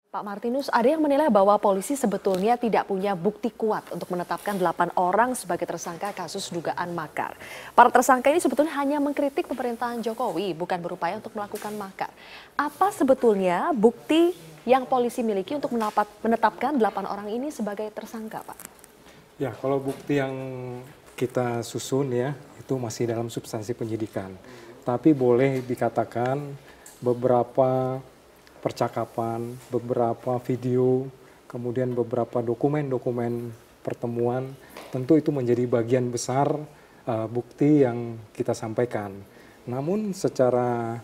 Pak Martinus, ada yang menilai bahwa polisi sebetulnya tidak punya bukti kuat untuk menetapkan 8 orang sebagai tersangka kasus dugaan makar. Para tersangka ini sebetulnya hanya mengkritik pemerintahan Jokowi, bukan berupaya untuk melakukan makar. Apa sebetulnya bukti yang polisi miliki untuk menetapkan 8 orang ini sebagai tersangka, Pak? Ya, kalau bukti yang kita susun ya, itu masih dalam substansi penyidikan. Tapi boleh dikatakan beberapa percakapan, beberapa video, kemudian beberapa dokumen-dokumen pertemuan, tentu itu menjadi bagian besar bukti yang kita sampaikan. Namun secara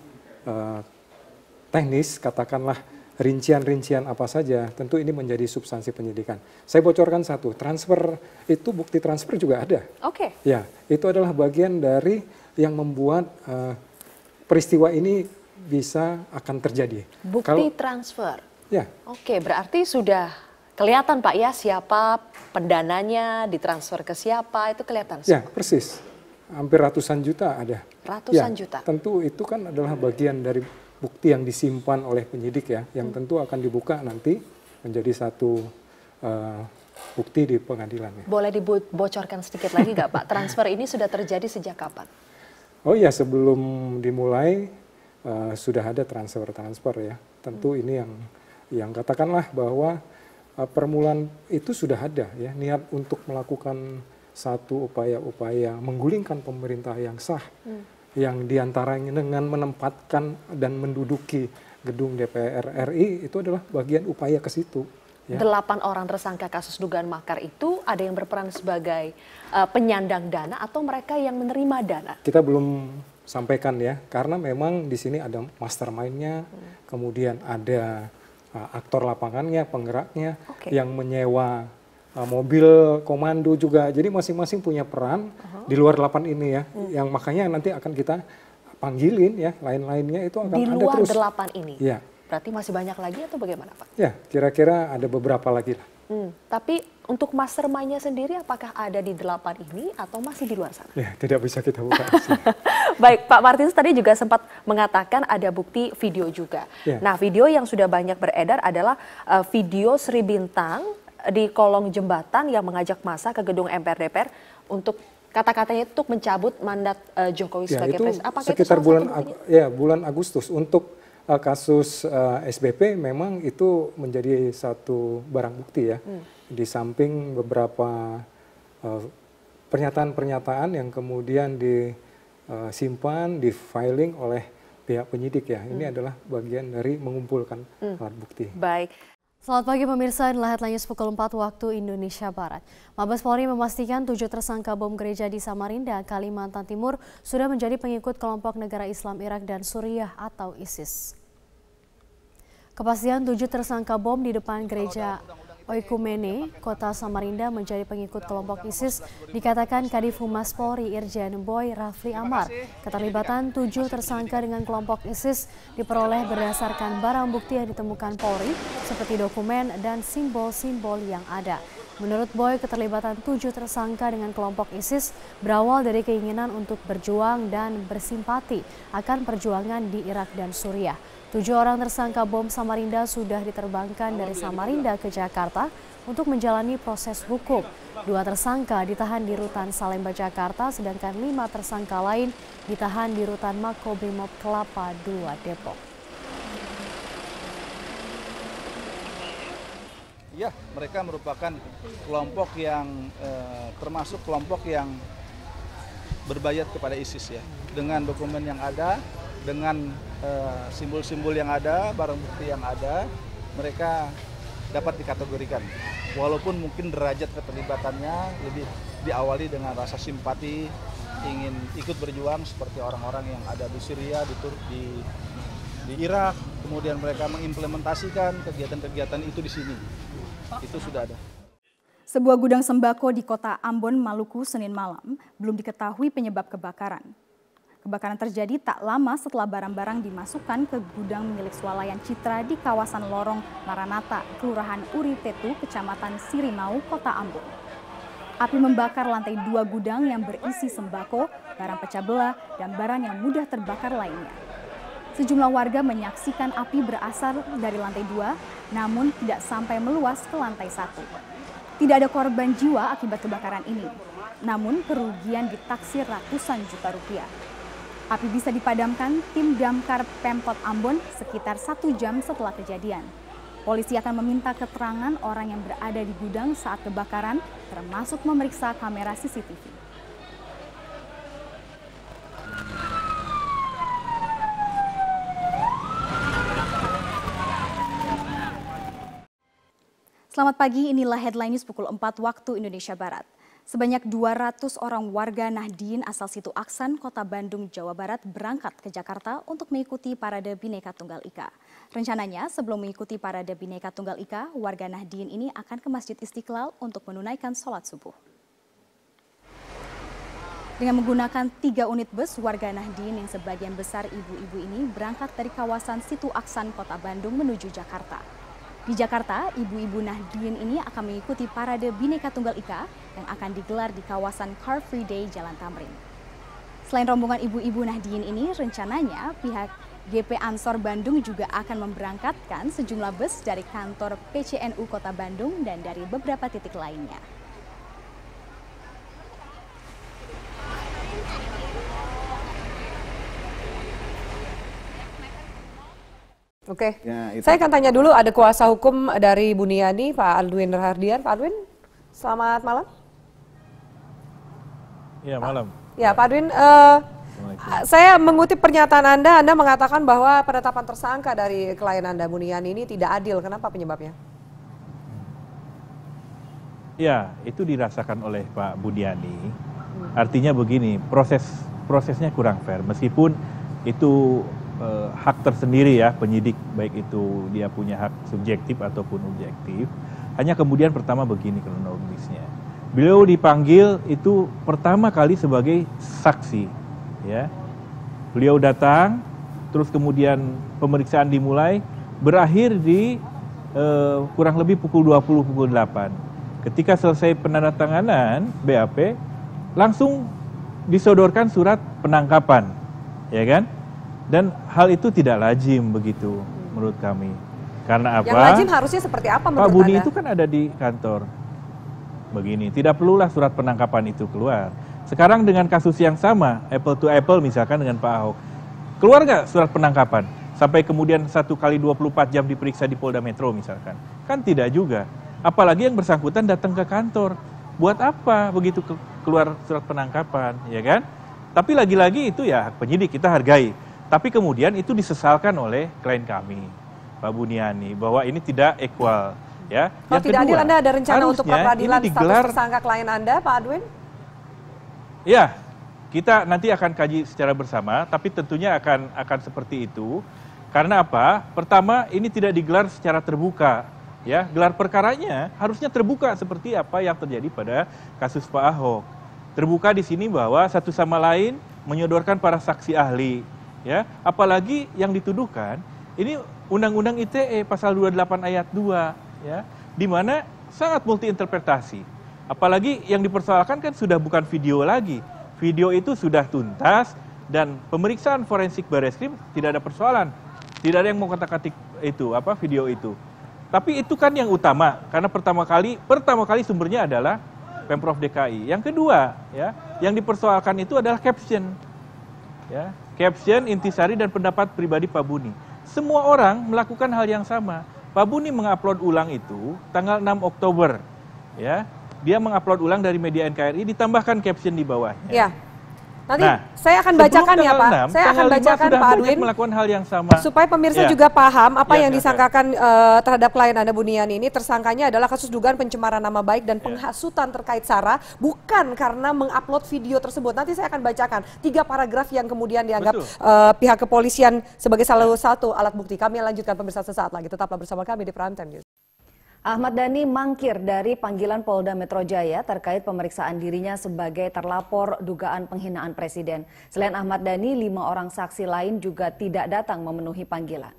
teknis, katakanlah rincian-rincian apa saja, tentu ini menjadi substansi penyidikan. Saya bocorkan satu, transfer itu bukti transfer juga ada. Oke. Ya, itu adalah bagian dari yang membuat peristiwa ini bisa akan terjadi. Bukti transfer? Ya. Oke, berarti sudah kelihatan Pak ya siapa pendananya, ditransfer ke siapa, itu kelihatan? Ya, persis. Hampir ratusan juta ada. Ratusan juta? Tentu itu kan adalah bagian dari bukti yang disimpan oleh penyidik ya, yang tentu akan dibuka nanti menjadi satu bukti di pengadilan. Ya. Boleh dibocorkan sedikit lagi nggak Pak, transfer ini sudah terjadi sejak kapan? Oh ya, sebelum dimulai sudah ada transfer ya. Tentu ini yang katakanlah bahwa permulaan itu sudah ada ya, niat untuk melakukan satu upaya-upaya menggulingkan pemerintah yang sah, yang diantaranya dengan menempatkan dan menduduki gedung DPR RI itu adalah bagian upaya ke situ. Ya. 8 orang tersangka kasus dugaan makar itu ada yang berperan sebagai penyandang dana atau mereka yang menerima dana? Kita belum sampaikan ya, karena memang di sini ada mastermind-nya, kemudian ada aktor lapangannya, penggeraknya, yang menyewa mobil komando juga. Jadi masing-masing punya peran di luar 8 ini ya, yang makanya nanti akan kita panggilin ya, lain-lainnya itu akan di ada luar terus. 8 ini? Ya. Berarti masih banyak lagi atau bagaimana Pak? Ya, kira-kira ada beberapa lagi lah. Tapi untuk mastermind-nya sendiri apakah ada di 8 ini atau masih di luar sana? Ya, tidak bisa kita buka. Baik, Pak Martinus tadi juga sempat mengatakan ada bukti video juga. Ya. Nah, video yang sudah banyak beredar adalah video Sri Bintang di kolong jembatan yang mengajak massa ke gedung MPR DPR untuk kata-katanya itu untuk mencabut mandat Jokowi sebagai presiden. Apakah sekitar itu bulan Agustus untuk kasus SBP memang itu menjadi satu barang bukti ya. Di samping beberapa pernyataan-pernyataan yang kemudian disimpan, di-filing oleh pihak penyidik ya. Ini adalah bagian dari mengumpulkan alat bukti. Baik. Selamat pagi pemirsa, inilah headline news pukul 4 waktu Indonesia Barat. Mabes Polri memastikan 7 tersangka bom gereja di Samarinda, Kalimantan Timur sudah menjadi pengikut kelompok negara Islam Irak dan Suriah atau ISIS. Kepastian 7 tersangka bom di depan gereja Oikumene, kota Samarinda menjadi pengikut kelompok ISIS, dikatakan Kadif Humas Polri Irjen Boy Rafli Amar. Keterlibatan 7 tersangka dengan kelompok ISIS diperoleh berdasarkan barang bukti yang ditemukan Polri, seperti dokumen dan simbol-simbol yang ada. Menurut Boy, keterlibatan 7 tersangka dengan kelompok ISIS berawal dari keinginan untuk berjuang dan bersimpati akan perjuangan di Irak dan Suriah. 7 orang tersangka bom Samarinda sudah diterbangkan dari Samarinda ke Jakarta untuk menjalani proses hukum. 2 tersangka ditahan di Rutan Salemba, Jakarta, sedangkan 5 tersangka lain ditahan di Rutan Makobrimob Kelapa II, Depok. Ya, mereka merupakan kelompok yang termasuk kelompok yang berbayat kepada ISIS ya. Dengan dokumen yang ada, dengan simbol-simbol yang ada, barang bukti yang ada, mereka dapat dikategorikan. Walaupun mungkin derajat keterlibatannya lebih diawali dengan rasa simpati, ingin ikut berjuang seperti orang-orang yang ada di Syria, di Irak, kemudian mereka mengimplementasikan kegiatan-kegiatan itu di sini. Itu sudah ada. Sebuah gudang sembako di kota Ambon, Maluku, Senin malam belum diketahui penyebab kebakaran. Kebakaran terjadi tak lama setelah barang-barang dimasukkan ke gudang milik swalayan Citra di kawasan Lorong Maranata, Kelurahan Uritetu, Kecamatan Sirimau, Kota Ambon. Api membakar lantai 2 gudang yang berisi sembako, barang pecah belah, dan barang yang mudah terbakar lainnya. Sejumlah warga menyaksikan api berasal dari lantai 2, namun tidak sampai meluas ke lantai 1. Tidak ada korban jiwa akibat kebakaran ini, namun kerugian ditaksir ratusan juta rupiah. Api bisa dipadamkan tim damkar Pemkot Ambon sekitar 1 jam setelah kejadian. Polisi akan meminta keterangan orang yang berada di gudang saat kebakaran, termasuk memeriksa kamera CCTV. Selamat pagi, inilah headline news pukul 4 waktu Indonesia Barat. Sebanyak 200 orang warga Nahdien asal Situ Aksan, Kota Bandung, Jawa Barat berangkat ke Jakarta untuk mengikuti Parade Bhinneka Tunggal Ika. Rencananya sebelum mengikuti Parade Bhinneka Tunggal Ika, warga Nahdien ini akan ke Masjid Istiqlal untuk menunaikan sholat subuh. Dengan menggunakan 3 unit bus, warga Nahdien yang sebagian besar ibu-ibu ini berangkat dari kawasan Situ Aksan, Kota Bandung menuju Jakarta. Di Jakarta, ibu-ibu Nahdien ini akan mengikuti Parade Bhinneka Tunggal Ika yang akan digelar di kawasan Car Free Day Jalan Tamrin. Selain rombongan ibu-ibu Nahdien ini, rencananya pihak GP Ansor Bandung juga akan memberangkatkan sejumlah bus dari kantor PCNU Kota Bandung dan dari beberapa titik lainnya. Oke, saya akan tanya dulu, ada kuasa hukum dari Buniani, Pak Aldwin Rahardian. Pak Aldwin, selamat malam. Ya, malam. Ya, Pak Aldwin, saya mengutip pernyataan Anda mengatakan bahwa penetapan tersangka dari klien Anda, Buniani, ini tidak adil. Kenapa penyebabnya? Ya, itu dirasakan oleh Pak Buniani. Artinya begini, prosesnya kurang fair. Meskipun itu hak tersendiri ya penyidik, baik itu dia punya hak subjektif ataupun objektif. Hanya kemudian pertama begini kronologisnya. Beliau dipanggil itu pertama kali sebagai saksi, ya. Beliau datang, terus kemudian pemeriksaan dimulai, berakhir di kurang lebih pukul 20, pukul 8. Ketika selesai penandatanganan BAP, langsung disodorkan surat penangkapan, ya kan? Dan hal itu tidak lazim begitu menurut kami. Karena apa? Yang lazim harusnya seperti apa menurut Pak Budi Anda? itu kan ada di kantor. Begini, tidak perlulah surat penangkapan itu keluar. Sekarang dengan kasus yang sama, apple to apple misalkan dengan Pak Ahok. Keluar nggak surat penangkapan? Sampai kemudian 1 kali 24 jam diperiksa di Polda Metro misalkan. Kan tidak juga. Apalagi yang bersangkutan datang ke kantor. Buat apa begitu keluar surat penangkapan, ya kan? Tapi lagi-lagi itu ya hak penyidik, kita hargai. Tapi kemudian itu disesalkan oleh klien kami, Pak Buniani, bahwa ini tidak equal. Ya. Kalau tidak adil, Anda ada rencana untuk peradilan status tersangka klien Anda, Pak Aldwin? Ya, kita nanti akan kaji secara bersama, tapi tentunya akan seperti itu. Karena apa? Pertama, ini tidak digelar secara terbuka. Ya, gelar perkaranya harusnya terbuka seperti apa yang terjadi pada kasus Pak Ahok. Terbuka di sini bahwa satu sama lain menyodorkan para saksi ahli. Ya, apalagi yang dituduhkan ini Undang-Undang ITE pasal 28 ayat 2, ya, di mana sangat multi interpretasi. Apalagi yang dipersoalkan kan sudah bukan video lagi. Video itu sudah tuntas dan pemeriksaan forensik Barreskrim tidak ada persoalan. Tidak ada yang mau kata-katik itu video itu. Tapi itu kan yang utama karena pertama kali sumbernya adalah Pemprov DKI. Yang kedua, ya, yang dipersoalkan itu adalah caption. Ya, caption, intisari dan pendapat pribadi Pak Buni. Semua orang melakukan hal yang sama. Pak Buni mengupload ulang itu tanggal 6 Oktober. Ya, dia mengupload ulang dari media NKRI ditambahkan caption di bawahnya. Ya. Nanti saya akan bacakan ya Pak. Saya akan bacakan Pak Aldwin melakukan hal yang sama. Supaya pemirsa juga paham apa yang disangkakan terhadap klien Anda Buniani ini. Tersangkanya adalah kasus dugaan pencemaran nama baik dan penghasutan terkait SARA, bukan karena mengupload video tersebut. Nanti saya akan bacakan 3 paragraf yang kemudian dianggap pihak kepolisian sebagai salah satu alat bukti. Kami lanjutkan pemirsa sesaat lagi. Tetaplah bersama kami di Prime Time News. Ahmad Dhani mangkir dari panggilan Polda Metro Jaya terkait pemeriksaan dirinya sebagai terlapor dugaan penghinaan presiden. Selain Ahmad Dhani, 5 orang saksi lain juga tidak datang memenuhi panggilan.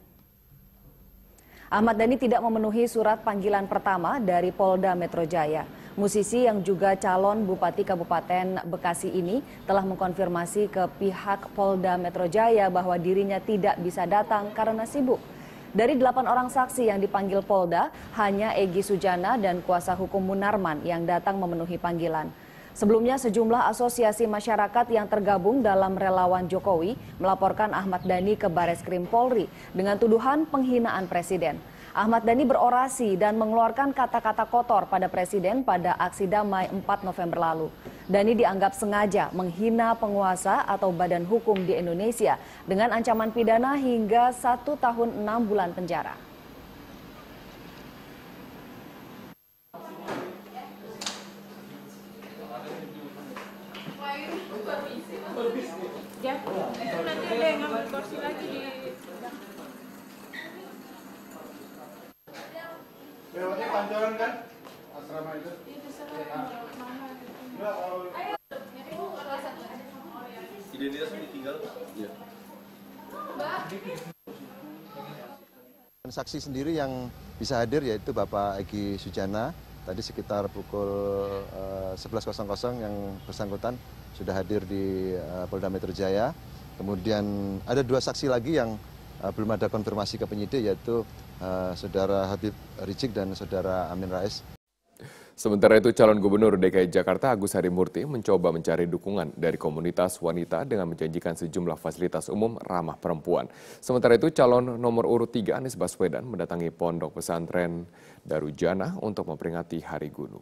Ahmad Dhani tidak memenuhi surat panggilan pertama dari Polda Metro Jaya. Musisi yang juga calon Bupati Kabupaten Bekasi ini telah mengkonfirmasi ke pihak Polda Metro Jaya bahwa dirinya tidak bisa datang karena sibuk. Dari 8 orang saksi yang dipanggil Polda, hanya Egy Sujana dan kuasa hukum Munarman yang datang memenuhi panggilan. Sebelumnya sejumlah asosiasi masyarakat yang tergabung dalam relawan Jokowi melaporkan Ahmad Dhani ke Bareskrim Polri dengan tuduhan penghinaan presiden. Ahmad Dhani berorasi dan mengeluarkan kata-kata kotor pada presiden pada aksi damai 4 November lalu. Dhani dianggap sengaja menghina penguasa atau badan hukum di Indonesia dengan ancaman pidana hingga 1 tahun 6 bulan penjara. Ya, itu nanti ada yang ngambil kursi lagi di lewatnya Pancoran kan? Asrama itu? Identitasnya ditinggal? Iya. Saksi sendiri yang bisa hadir yaitu Bapak Egy Sujana. Tadi sekitar pukul 11.00 yang bersangkutan sudah hadir di Polda Metro Jaya. Kemudian ada 2 saksi lagi yang belum ada konfirmasi ke penyidik yaitu Saudara Habib Rizik dan Saudara Amin Rais. Sementara itu, calon gubernur DKI Jakarta Agus Harimurti mencoba mencari dukungan dari komunitas wanita dengan menjanjikan sejumlah fasilitas umum ramah perempuan. Sementara itu, calon nomor urut 3 Anies Baswedan mendatangi Pondok Pesantren Darujana untuk memperingati Hari Guru.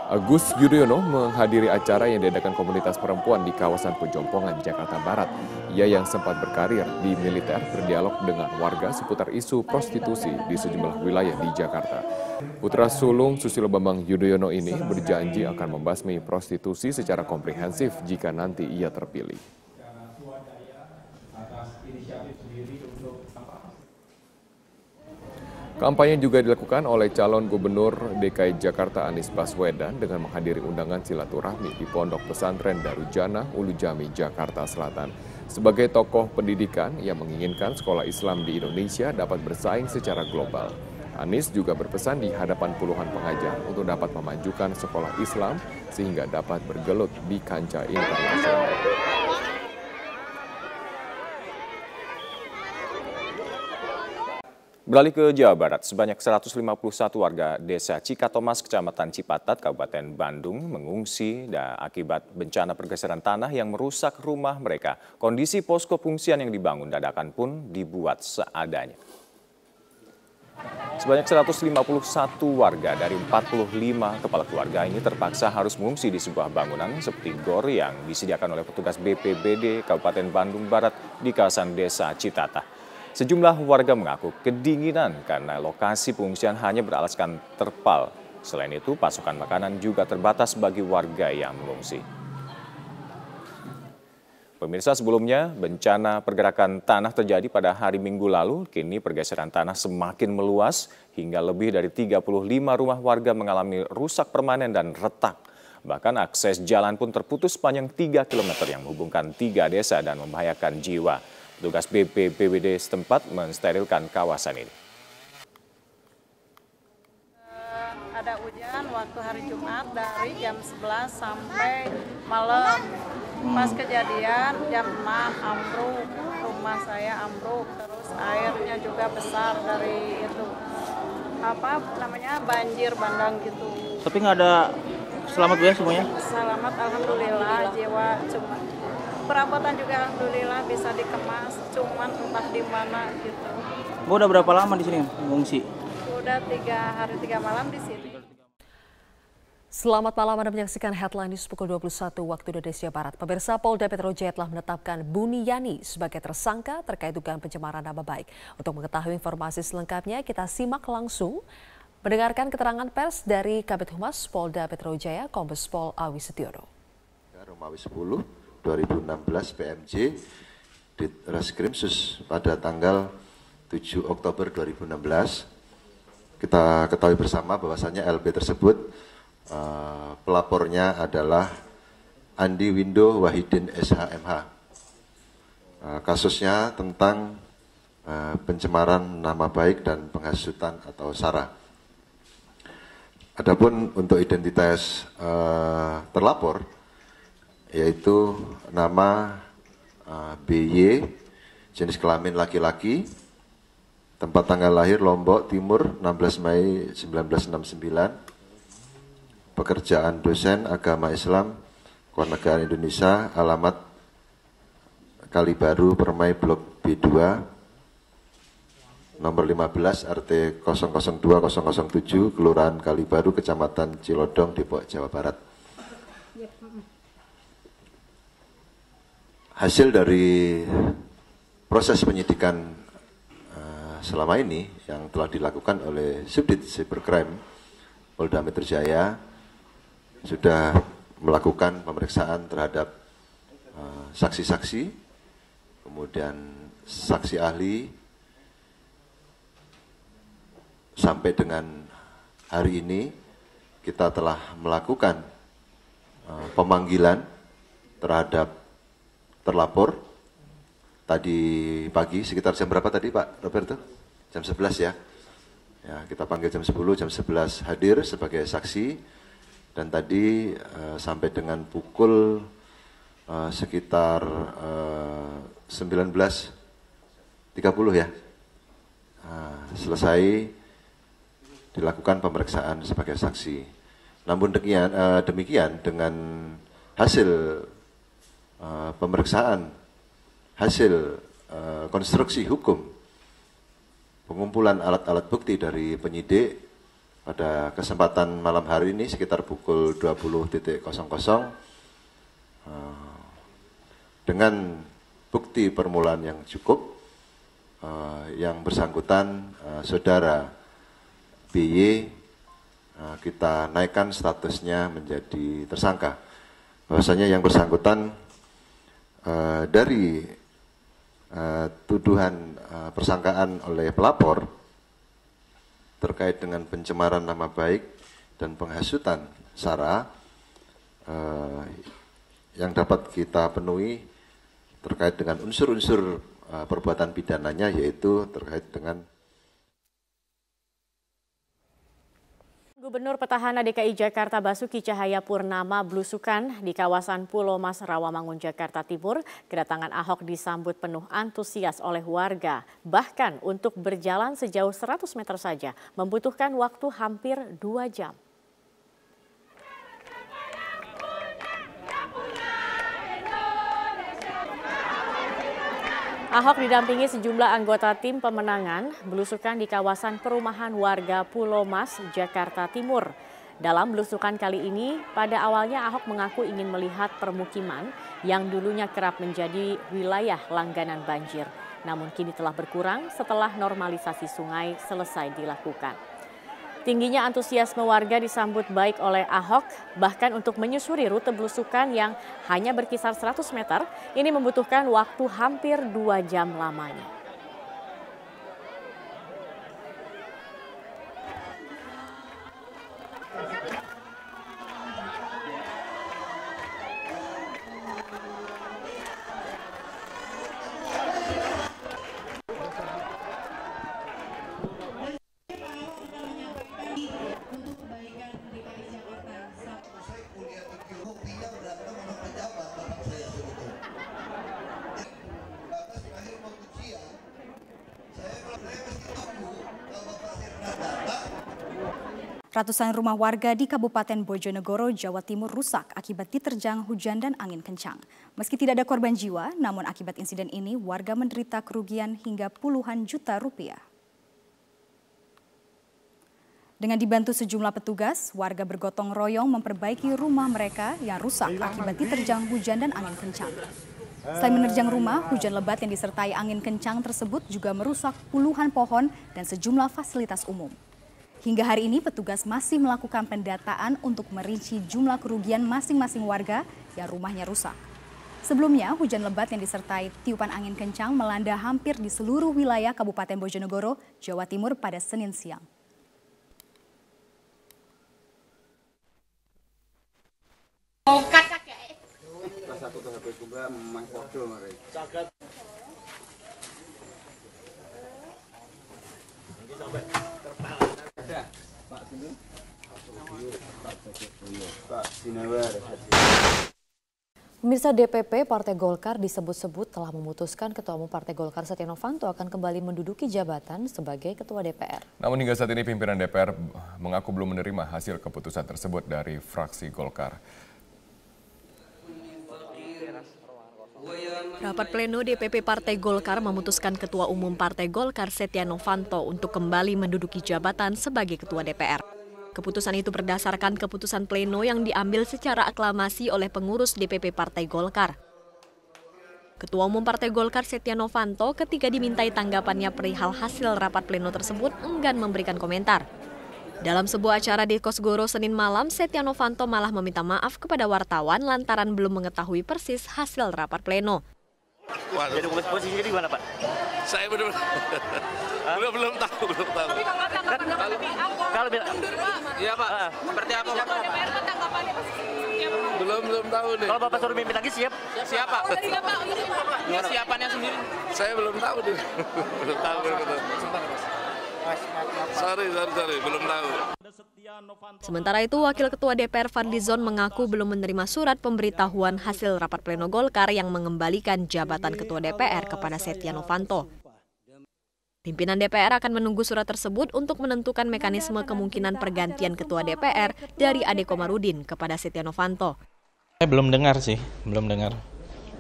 Agus Yudhoyono menghadiri acara yang diadakan komunitas perempuan di kawasan Pejompongan, Jakarta Barat. Ia yang sempat berkarir di militer berdialog dengan warga seputar isu prostitusi di sejumlah wilayah di Jakarta. Putra sulung Susilo Bambang Yudhoyono ini berjanji akan membasmi prostitusi secara komprehensif jika nanti ia terpilih. Kampanye juga dilakukan oleh calon gubernur DKI Jakarta Anies Baswedan dengan menghadiri undangan silaturahmi di Pondok Pesantren Darujana, Ulu Jami, Jakarta Selatan. Sebagai tokoh pendidikan yang menginginkan sekolah Islam di Indonesia dapat bersaing secara global. Anies juga berpesan di hadapan puluhan pengajar untuk dapat memajukan sekolah Islam sehingga dapat bergelut di kancah internasional. Beralih ke Jawa Barat, sebanyak 151 warga desa Cikatomas, Kecamatan Cipatat, Kabupaten Bandung mengungsi akibat bencana pergeseran tanah yang merusak rumah mereka. Kondisi posko pengungsian yang dibangun dadakan pun dibuat seadanya. Sebanyak 151 warga dari 45 kepala keluarga ini terpaksa harus mengungsi di sebuah bangunan seperti gor yang disediakan oleh petugas BPBD Kabupaten Bandung Barat di kawasan desa Citata. Sejumlah warga mengaku kedinginan karena lokasi pengungsian hanya beralaskan terpal. Selain itu, pasokan makanan juga terbatas bagi warga yang mengungsi. Pemirsa, sebelumnya bencana pergerakan tanah terjadi pada hari Minggu lalu. Kini pergeseran tanah semakin meluas hingga lebih dari 35 rumah warga mengalami rusak permanen dan retak. Bahkan akses jalan pun terputus sepanjang 3 km yang menghubungkan 3 desa dan membahayakan jiwa. Petugas BPBD setempat mensterilkan kawasan ini. Ada hujan waktu hari Jumat dari jam 11 sampai malam. Pas kejadian jam 6 ambruk, rumah saya ambruk, terus airnya juga besar dari itu. Banjir bandang gitu. Tapi nggak ada selamat ya semuanya? Selamat, alhamdulillah, jiwa cuma. Perabotan juga alhamdulillah bisa dikemas, cuman entah di mana gitu. Bu, udah berapa lama di sini mengungsi? Udah 3 hari 3 malam di sini. Selamat malam, Anda menyaksikan Headline News pukul 21 waktu Indonesia Barat. Pemirsa, Polda Metro Jaya telah menetapkan Buniyani sebagai tersangka terkait dugaan pencemaran nama baik. Untuk mengetahui informasi selengkapnya, kita simak langsung mendengarkan keterangan pers dari Kabid Humas Polda Metro Jaya, Kombes Pol Awi Setiono. Romawi 10 2016 PMJ di Reskrim Sus pada tanggal 7 Oktober 2016. Kita ketahui bersama bahwasannya LB tersebut pelapornya adalah Andi Windo Wahidin SHMH. Kasusnya tentang pencemaran nama baik dan penghasutan atau SARA. Adapun untuk identitas terlapor, yaitu nama BY, jenis kelamin laki-laki, tempat tanggal lahir Lombok Timur 16 Mei 1969, pekerjaan dosen agama Islam, Kewarganegaraan Indonesia, alamat Kalibaru, Permai, Blok B2, nomor 15, RT 002007, Kelurahan Kalibaru, Kecamatan Cilodong, Depok, Jawa Barat. Hasil dari proses penyidikan selama ini yang telah dilakukan oleh Subdit Cybercrime Polda Metro Jaya sudah melakukan pemeriksaan terhadap saksi-saksi, kemudian saksi ahli, sampai dengan hari ini kita telah melakukan pemanggilan terhadap terlapor. Tadi pagi sekitar jam berapa tadi Pak Roberto? Jam 11 ya. Ya, kita panggil jam 10, jam 11 hadir sebagai saksi, dan tadi sampai dengan pukul sekitar 19.30 ya, selesai dilakukan pemeriksaan sebagai saksi. Namun demikian dengan hasil pemeriksaan, hasil konstruksi hukum, pengumpulan alat-alat bukti dari penyidik pada kesempatan malam hari ini sekitar pukul 20.00 dengan bukti permulaan yang cukup, yang bersangkutan saudara BY kita naikkan statusnya menjadi tersangka. Bahwasanya yang bersangkutan dari tuduhan persangkaan oleh pelapor terkait dengan pencemaran nama baik dan penghasutan SARA yang dapat kita penuhi terkait dengan unsur-unsur perbuatan pidananya, yaitu terkait dengan Gubernur Petahana DKI Jakarta Basuki Cahayapurnama belusukan di kawasan Pulau Mas Rawamangun, Jakarta Timur. Kedatangan Ahok disambut penuh antusias oleh warga. Bahkan untuk berjalan sejauh 100 meter saja membutuhkan waktu hampir 2 jam. Ahok didampingi sejumlah anggota tim pemenangan belusukan di kawasan perumahan warga Pulau Mas, Jakarta Timur. Dalam belusukan kali ini, pada awalnya Ahok mengaku ingin melihat permukiman yang dulunya kerap menjadi wilayah langganan banjir. Namun kini telah berkurang setelah normalisasi sungai selesai dilakukan. Tingginya antusiasme warga disambut baik oleh Ahok, bahkan untuk menyusuri rute belusukan yang hanya berkisar 100 meter, ini membutuhkan waktu hampir 2 jam lamanya. Ratusan rumah warga di Kabupaten Bojonegoro, Jawa Timur rusak akibat diterjang hujan dan angin kencang. Meski tidak ada korban jiwa, namun akibat insiden ini warga menderita kerugian hingga puluhan juta rupiah. Dengan dibantu sejumlah petugas, warga bergotong royong memperbaiki rumah mereka yang rusak akibat diterjang hujan dan angin kencang. Selain menerjang rumah, hujan lebat yang disertai angin kencang tersebut juga merusak puluhan pohon dan sejumlah fasilitas umum. Hingga hari ini petugas masih melakukan pendataan untuk merinci jumlah kerugian masing-masing warga yang rumahnya rusak. Sebelumnya, hujan lebat yang disertai tiupan angin kencang melanda hampir di seluruh wilayah Kabupaten Bojonegoro, Jawa Timur pada Senin siang. Pemirsa, DPP Partai Golkar disebut-sebut telah memutuskan Ketua Umum Partai Golkar Setia Novanto akan kembali menduduki jabatan sebagai Ketua DPR. Namun hingga saat ini pimpinan DPR mengaku belum menerima hasil keputusan tersebut dari fraksi Golkar. Rapat pleno DPP Partai Golkar memutuskan Ketua Umum Partai Golkar Setia Novanto untuk kembali menduduki jabatan sebagai Ketua DPR. Keputusan itu berdasarkan keputusan pleno yang diambil secara aklamasi oleh pengurus DPP Partai Golkar. Ketua Umum Partai Golkar Setia Novanto ketika dimintai tanggapannya perihal hasil rapat pleno tersebut enggan memberikan komentar. Dalam sebuah acara di Kosgoro Senin malam, Setia Novanto malah meminta maaf kepada wartawan lantaran belum mengetahui persis hasil rapat pleno. Jadi posisinya di mana, Pak? Saya belum tahu. Kalau iya, Pak. Seperti apa, Pak? Belum tahu nih. Kalau Bapak suruh mimpin lagi siap? Siap, Pak. Siapannya sendiri? Saya belum tahu deh. Belum tahu. Sorry, belum tahu. Sementara itu, Wakil Ketua DPR Fadlizon mengaku belum menerima surat pemberitahuan hasil rapat pleno Golkar yang mengembalikan jabatan Ketua DPR kepada Setia Novanto. Pimpinan DPR akan menunggu surat tersebut untuk menentukan mekanisme kemungkinan pergantian Ketua DPR dari Ade Komarudin kepada Setia Novanto. Saya belum dengar sih,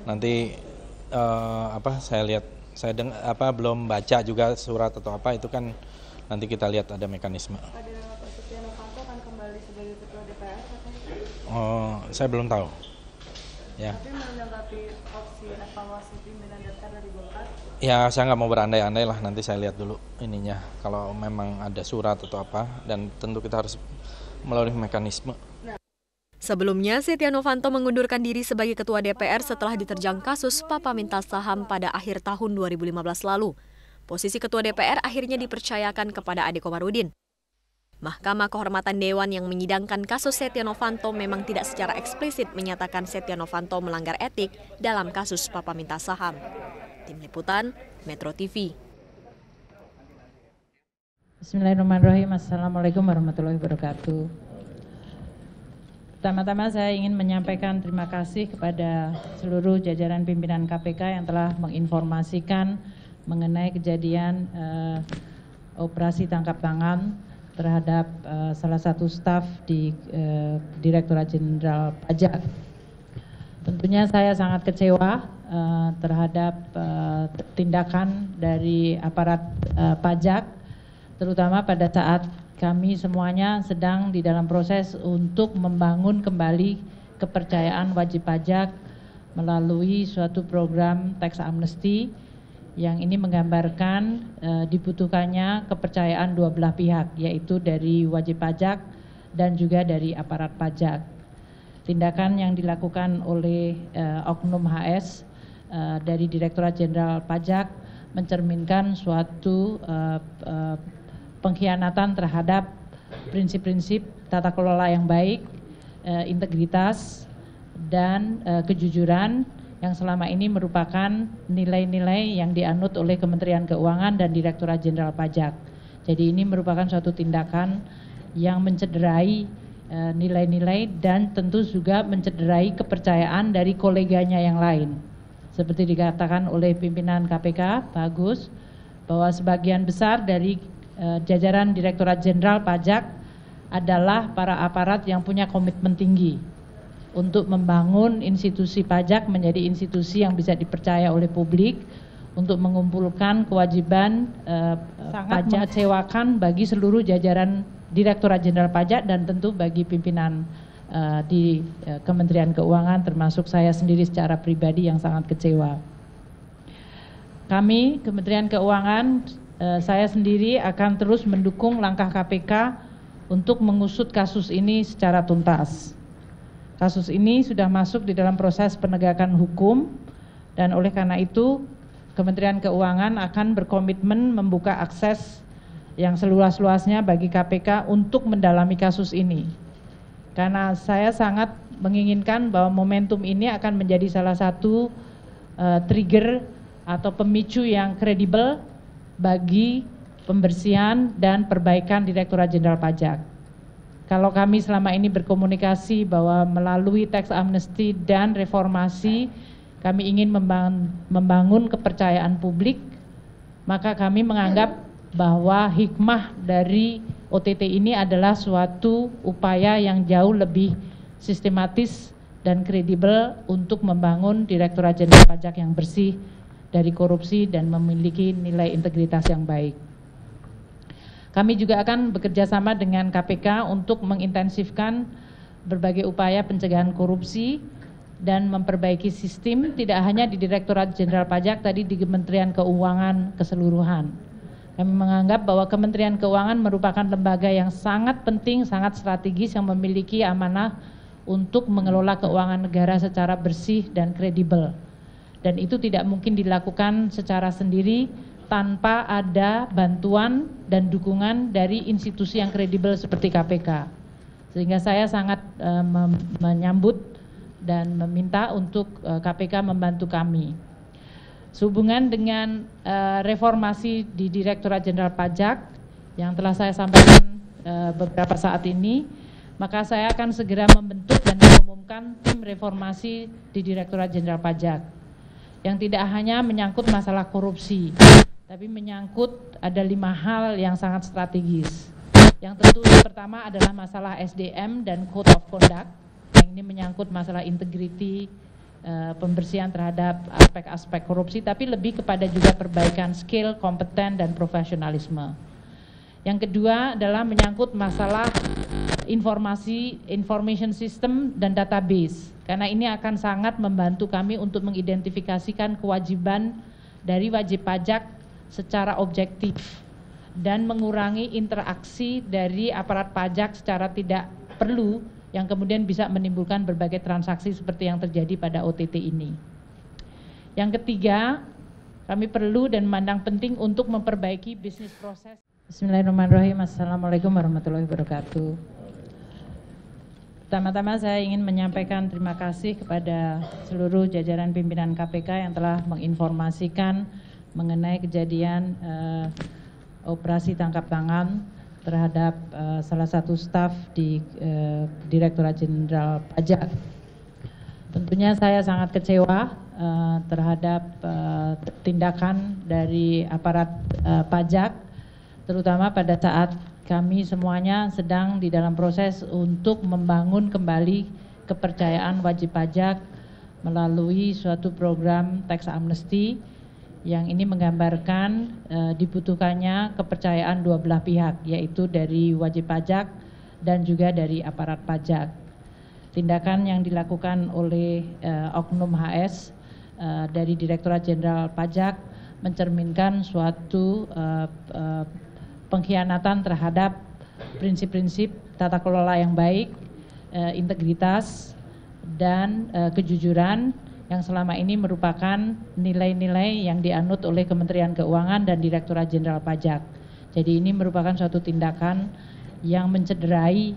Nanti belum baca juga surat atau apa, itu kan nanti kita lihat ada mekanisme. Setia Novanto akan kembali sebagai Ketua DPR katanya? Oh, saya belum tahu. Ya. Tapi menanggapi opsi evaluasi pimpinan DPR dari Golkar? Ya, saya nggak mau berandai-andai lah, nanti saya lihat dulu ininya. Kalau memang ada surat atau apa, dan tentu kita harus melalui mekanisme. Sebelumnya, Setia Novanto mengundurkan diri sebagai Ketua DPR setelah diterjang kasus Papa minta saham pada akhir tahun 2015 lalu. Posisi Ketua DPR akhirnya dipercayakan kepada Ade Komarudin. Mahkamah Kehormatan Dewan yang menyidangkan kasus Setia Novanto memang tidak secara eksplisit menyatakan Setia Novanto melanggar etik dalam kasus Papa minta saham. Tim Liputan, Metro TV. Bismillahirrahmanirrahim. Assalamualaikum warahmatullahi wabarakatuh. Pertama-tama saya ingin menyampaikan terima kasih kepada seluruh jajaran pimpinan KPK yang telah menginformasikan mengenai kejadian operasi tangkap tangan terhadap salah satu staf di Direktorat Jenderal Pajak. Tentunya saya sangat kecewa terhadap tindakan dari aparat pajak, terutama pada saat kami semuanya sedang di dalam proses untuk membangun kembali kepercayaan wajib pajak melalui suatu program tax amnesty yang ini menggambarkan dibutuhkannya kepercayaan dua belah pihak, yaitu dari wajib pajak dan juga dari aparat pajak. Tindakan yang dilakukan oleh Oknum HS dari Direktorat Jenderal Pajak mencerminkan suatu pengkhianatan terhadap prinsip-prinsip tata kelola yang baik, integritas, dan kejujuran yang selama ini merupakan nilai-nilai yang dianut oleh Kementerian Keuangan dan Direktorat Jenderal Pajak. Jadi ini merupakan suatu tindakan yang mencederai nilai-nilai dan tentu juga mencederai kepercayaan dari koleganya yang lain. Seperti dikatakan oleh pimpinan KPK, Pak Agus, bahwa sebagian besar dari jajaran Direktorat Jenderal Pajak adalah para aparat yang punya komitmen tinggi untuk membangun institusi pajak menjadi institusi yang bisa dipercaya oleh publik untuk mengumpulkan kewajiban sangat mengecewakan bagi seluruh jajaran Direktorat Jenderal Pajak dan tentu bagi pimpinan di Kementerian Keuangan termasuk saya sendiri secara pribadi yang sangat kecewa. Kami Kementerian Keuangan, saya sendiri akan terus mendukung langkah KPK untuk mengusut kasus ini secara tuntas. Kasus ini sudah masuk di dalam proses penegakan hukum dan oleh karena itu Kementerian Keuangan akan berkomitmen membuka akses yang seluas-luasnya bagi KPK untuk mendalami kasus ini. Karena saya sangat menginginkan bahwa momentum ini akan menjadi salah satu trigger atau pemicu yang kredibel bagi pembersihan dan perbaikan Direktorat Jenderal Pajak. Kalau kami selama ini berkomunikasi bahwa melalui tax amnesty dan reformasi kami ingin membangun kepercayaan publik, maka kami menganggap bahwa hikmah dari OTT ini adalah suatu upaya yang jauh lebih sistematis dan kredibel untuk membangun Direktorat Jenderal Pajak yang bersih dari korupsi dan memiliki nilai integritas yang baik. Kami juga akan bekerja sama dengan KPK untuk mengintensifkan berbagai upaya pencegahan korupsi dan memperbaiki sistem tidak hanya di Direktorat Jenderal Pajak, tadi di Kementerian Keuangan keseluruhan. Kami menganggap bahwa Kementerian Keuangan merupakan lembaga yang sangat penting, sangat strategis yang memiliki amanah untuk mengelola keuangan negara secara bersih dan kredibel. Dan itu tidak mungkin dilakukan secara sendiri tanpa ada bantuan dan dukungan dari institusi yang kredibel seperti KPK. Sehingga saya sangat menyambut dan meminta untuk KPK membantu kami. Sehubungan dengan reformasi di Direktorat Jenderal Pajak yang telah saya sampaikan beberapa saat ini, maka saya akan segera membentuk dan mengumumkan tim reformasi di Direktorat Jenderal Pajak yang tidak hanya menyangkut masalah korupsi, tapi menyangkut ada 5 hal yang sangat strategis. Yang tentu pertama adalah masalah SDM dan Code of Conduct, yang ini menyangkut masalah integriti, pembersihan terhadap aspek-aspek korupsi, tapi lebih kepada juga perbaikan skill, kompeten, dan profesionalisme. Yang kedua adalah menyangkut masalah information system dan database, karena ini akan sangat membantu kami untuk mengidentifikasikan kewajiban dari wajib pajak secara objektif dan mengurangi interaksi dari aparat pajak secara tidak perlu yang kemudian bisa menimbulkan berbagai transaksi seperti yang terjadi pada OTT ini. Yang ketiga, kami perlu dan memandang penting untuk memperbaiki bisnis proses. Bismillahirrahmanirrahim. Assalamualaikum warahmatullahi wabarakatuh. Pertama-tama saya ingin menyampaikan terima kasih kepada seluruh jajaran pimpinan KPK yang telah menginformasikan mengenai kejadian operasi tangkap tangan terhadap salah satu staf di Direktorat Jenderal Pajak. Tentunya saya sangat kecewa terhadap tindakan dari aparat pajak, terutama pada saat kami semuanya sedang di dalam proses untuk membangun kembali kepercayaan wajib pajak melalui suatu program tax amnesty yang ini menggambarkan dibutuhkannya kepercayaan dua belah pihak, yaitu dari wajib pajak dan juga dari aparat pajak. Tindakan yang dilakukan oleh Oknum HS dari Direktorat Jenderal Pajak mencerminkan suatu pengkhianatan terhadap prinsip-prinsip tata kelola yang baik, integritas, dan kejujuran yang selama ini merupakan nilai-nilai yang dianut oleh Kementerian Keuangan dan Direktorat Jenderal Pajak. Jadi ini merupakan suatu tindakan yang mencederai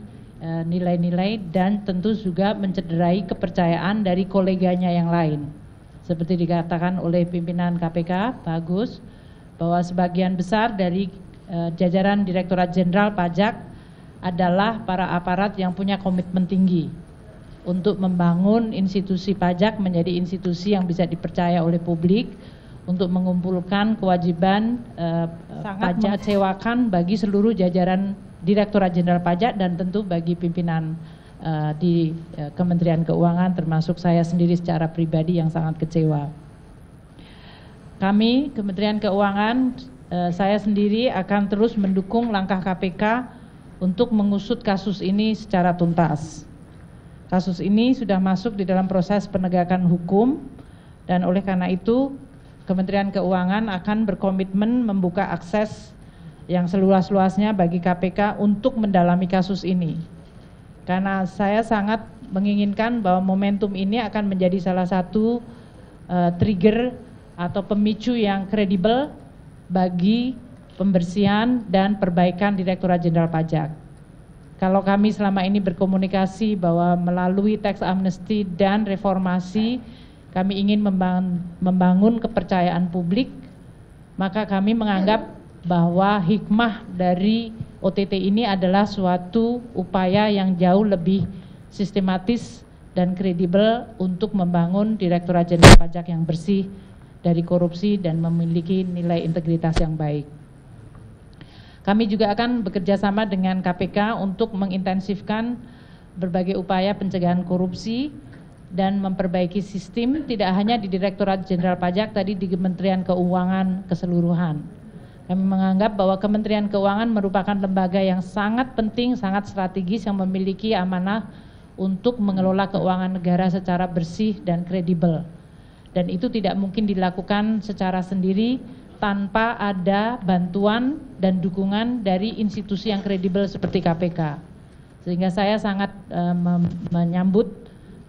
nilai-nilai dan tentu juga mencederai kepercayaan dari koleganya yang lain. Seperti dikatakan oleh pimpinan KPK, Pak Agus, bahwa sebagian besar dari jajaran Direktorat Jenderal Pajak adalah para aparat yang punya komitmen tinggi untuk membangun institusi pajak menjadi institusi yang bisa dipercaya oleh publik, untuk mengumpulkan kewajiban sangat mengecewakan bagi seluruh jajaran Direktorat Jenderal Pajak dan tentu bagi pimpinan di Kementerian Keuangan, termasuk saya sendiri secara pribadi yang sangat kecewa. Kami Kementerian Keuangan, saya sendiri akan terus mendukung langkah KPK untuk mengusut kasus ini secara tuntas. Kasus ini sudah masuk di dalam proses penegakan hukum dan oleh karena itu Kementerian Keuangan akan berkomitmen membuka akses yang seluas-luasnya bagi KPK untuk mendalami kasus ini. Karena saya sangat menginginkan bahwa momentum ini akan menjadi salah satu trigger atau pemicu yang kredibel bagi pembersihan dan perbaikan Direktorat Jenderal Pajak. Kalau kami selama ini berkomunikasi bahwa melalui tax amnesty dan reformasi kami ingin membangun kepercayaan publik, maka kami menganggap bahwa hikmah dari OTT ini adalah suatu upaya yang jauh lebih sistematis dan kredibel untuk membangun Direktorat Jenderal Pajak yang bersih dari korupsi dan memiliki nilai integritas yang baik. Kami juga akan bekerja sama dengan KPK untuk mengintensifkan berbagai upaya pencegahan korupsi dan memperbaiki sistem tidak hanya di Direktorat Jenderal Pajak, tadi di Kementerian Keuangan keseluruhan. Kami menganggap bahwa Kementerian Keuangan merupakan lembaga yang sangat penting, sangat strategis yang memiliki amanah untuk mengelola keuangan negara secara bersih dan kredibel. Dan itu tidak mungkin dilakukan secara sendiri tanpa ada bantuan dan dukungan dari institusi yang kredibel seperti KPK. Sehingga saya sangat menyambut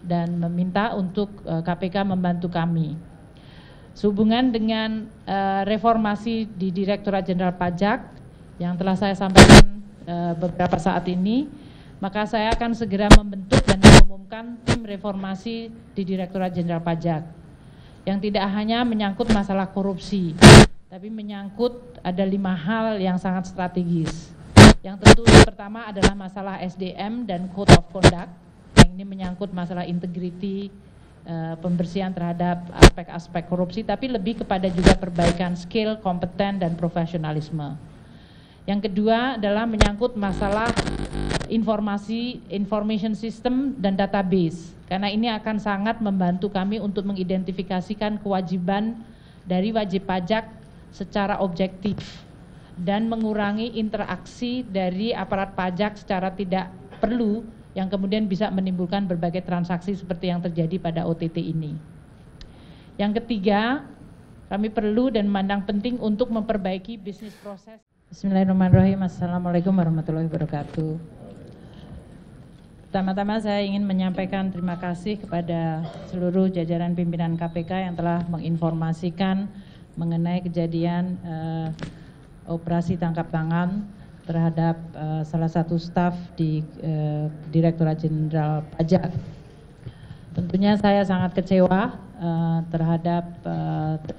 dan meminta untuk KPK membantu kami. Sehubungan dengan reformasi di Direktorat Jenderal Pajak yang telah saya sampaikan beberapa saat ini, maka saya akan segera membentuk dan mengumumkan tim reformasi di Direktorat Jenderal Pajak yang tidak hanya menyangkut masalah korupsi, tapi menyangkut ada 5 hal yang sangat strategis. Yang tentu pertama adalah masalah SDM dan Code of Conduct, yang ini menyangkut masalah integriti, pembersihan terhadap aspek-aspek korupsi, tapi lebih kepada juga perbaikan skill, kompeten, dan profesionalisme. Yang kedua adalah menyangkut masalah information system dan database, karena ini akan sangat membantu kami untuk mengidentifikasikan kewajiban dari wajib pajak secara objektif dan mengurangi interaksi dari aparat pajak secara tidak perlu yang kemudian bisa menimbulkan berbagai transaksi seperti yang terjadi pada OTT ini. Yang ketiga, kami perlu dan memandang penting untuk memperbaiki bisnis proses. Bismillahirrahmanirrahim. Assalamualaikum warahmatullahi wabarakatuh. Pertama-tama saya ingin menyampaikan terima kasih kepada seluruh jajaran pimpinan KPK yang telah menginformasikan mengenai kejadian operasi tangkap tangan terhadap salah satu staf di Direktorat Jenderal Pajak. Tentunya saya sangat kecewa terhadap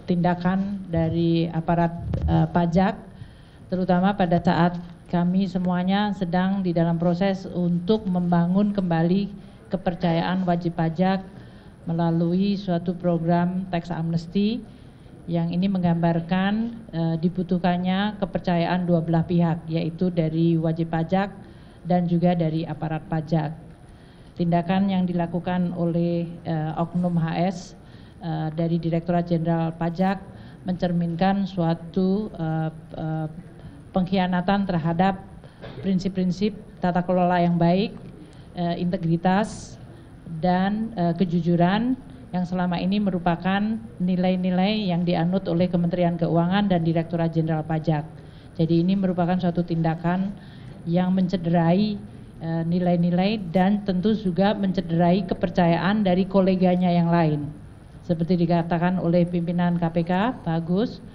tindakan dari aparat pajak, terutama pada saat kami semuanya sedang di dalam proses untuk membangun kembali kepercayaan wajib pajak melalui suatu program tax amnesty yang ini menggambarkan dibutuhkannya kepercayaan dua belah pihak, yaitu dari wajib pajak dan juga dari aparat pajak. Tindakan yang dilakukan oleh Oknum HS dari Direktorat Jenderal Pajak mencerminkan suatu pengkhianatan terhadap prinsip-prinsip tata kelola yang baik, integritas, dan kejujuran yang selama ini merupakan nilai-nilai yang dianut oleh Kementerian Keuangan dan Direktorat Jenderal Pajak. Jadi ini merupakan suatu tindakan yang mencederai nilai-nilai dan tentu juga mencederai kepercayaan dari koleganya yang lain. Seperti dikatakan oleh pimpinan KPK, Pak Agus,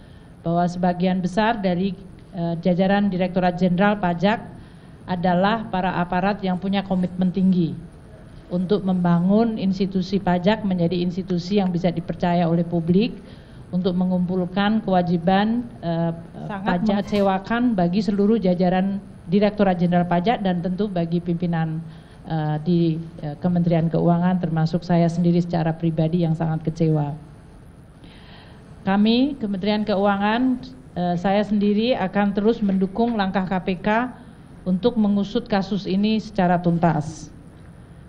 bahwa sebagian besar dari jajaran Direktorat Jenderal Pajak adalah para aparat yang punya komitmen tinggi untuk membangun institusi pajak menjadi institusi yang bisa dipercaya oleh publik untuk mengumpulkan kewajiban sangat mengecewakan bagi seluruh jajaran Direktorat Jenderal Pajak dan tentu bagi pimpinan di Kementerian Keuangan termasuk saya sendiri secara pribadi yang sangat kecewa. Kami Kementerian Keuangan, saya sendiri akan terus mendukung langkah KPK untuk mengusut kasus ini secara tuntas.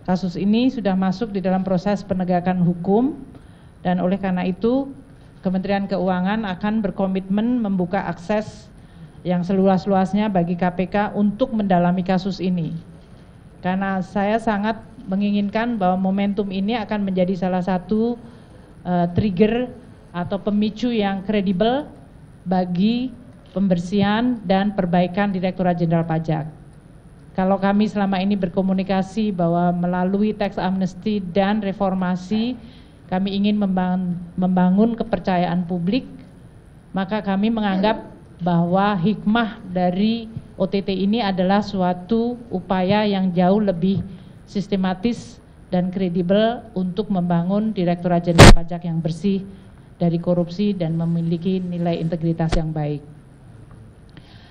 Kasus ini sudah masuk di dalam proses penegakan hukum dan oleh karena itu Kementerian Keuangan akan berkomitmen membuka akses yang seluas-luasnya bagi KPK untuk mendalami kasus ini. Karena saya sangat menginginkan bahwa momentum ini akan menjadi salah satu trigger atau pemicu yang kredibel bagi pembersihan dan perbaikan Direktorat Jenderal Pajak. Kalau kami selama ini berkomunikasi bahwa melalui tax amnesty dan reformasi kami ingin membangun kepercayaan publik, maka kami menganggap bahwa hikmah dari OTT ini adalah suatu upaya yang jauh lebih sistematis dan kredibel untuk membangun Direktorat Jenderal Pajak yang bersih dari korupsi dan memiliki nilai integritas yang baik.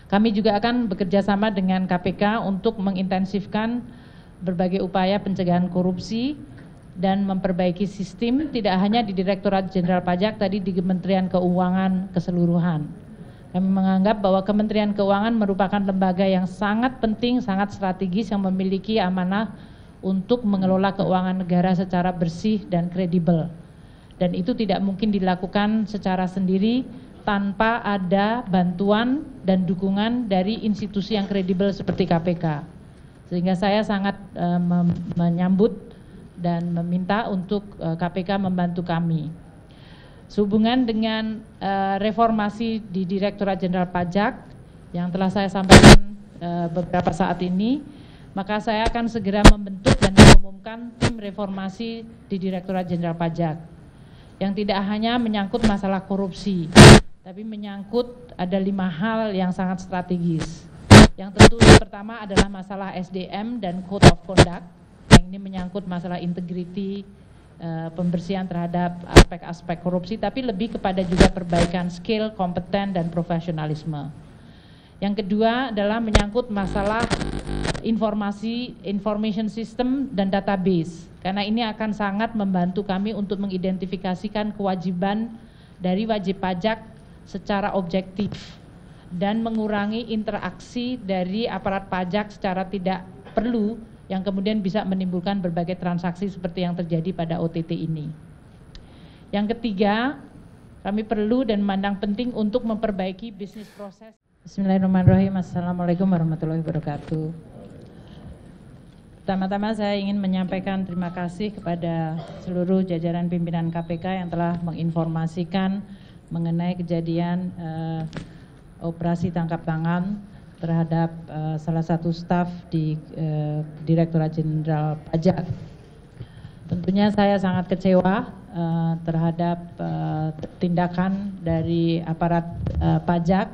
Kami juga akan bekerja sama dengan KPK untuk mengintensifkan berbagai upaya pencegahan korupsi dan memperbaiki sistem tidak hanya di Direktorat Jenderal Pajak, tadi di Kementerian Keuangan keseluruhan. Kami menganggap bahwa Kementerian Keuangan merupakan lembaga yang sangat penting, sangat strategis yang memiliki amanah untuk mengelola keuangan negara secara bersih dan kredibel. Dan itu tidak mungkin dilakukan secara sendiri tanpa ada bantuan dan dukungan dari institusi yang kredibel seperti KPK. Sehingga saya sangat menyambut dan meminta untuk KPK membantu kami. Sehubungan dengan reformasi di Direktorat Jenderal Pajak yang telah saya sampaikan beberapa saat ini, maka saya akan segera membentuk dan mengumumkan tim reformasi di Direktorat Jenderal Pajak yang tidak hanya menyangkut masalah korupsi, tapi menyangkut ada 5 hal yang sangat strategis. Yang tentu pertama adalah masalah SDM dan Code of Conduct, yang ini menyangkut masalah integriti, pembersihan terhadap aspek-aspek korupsi, tapi lebih kepada juga perbaikan skill, kompeten, dan profesionalisme. Yang kedua adalah menyangkut masalah information system dan database, karena ini akan sangat membantu kami untuk mengidentifikasikan kewajiban dari wajib pajak secara objektif dan mengurangi interaksi dari aparat pajak secara tidak perlu yang kemudian bisa menimbulkan berbagai transaksi seperti yang terjadi pada OTT ini. Yang ketiga, kami perlu dan memandang penting untuk memperbaiki bisnis proses. Bismillahirrahmanirrahim. Assalamualaikum warahmatullahi wabarakatuh. Pertama-tama saya ingin menyampaikan terima kasih kepada seluruh jajaran pimpinan KPK yang telah menginformasikan mengenai kejadian operasi tangkap tangan terhadap salah satu staf di Direktorat Jenderal Pajak. Tentunya saya sangat kecewa terhadap tindakan dari aparat pajak,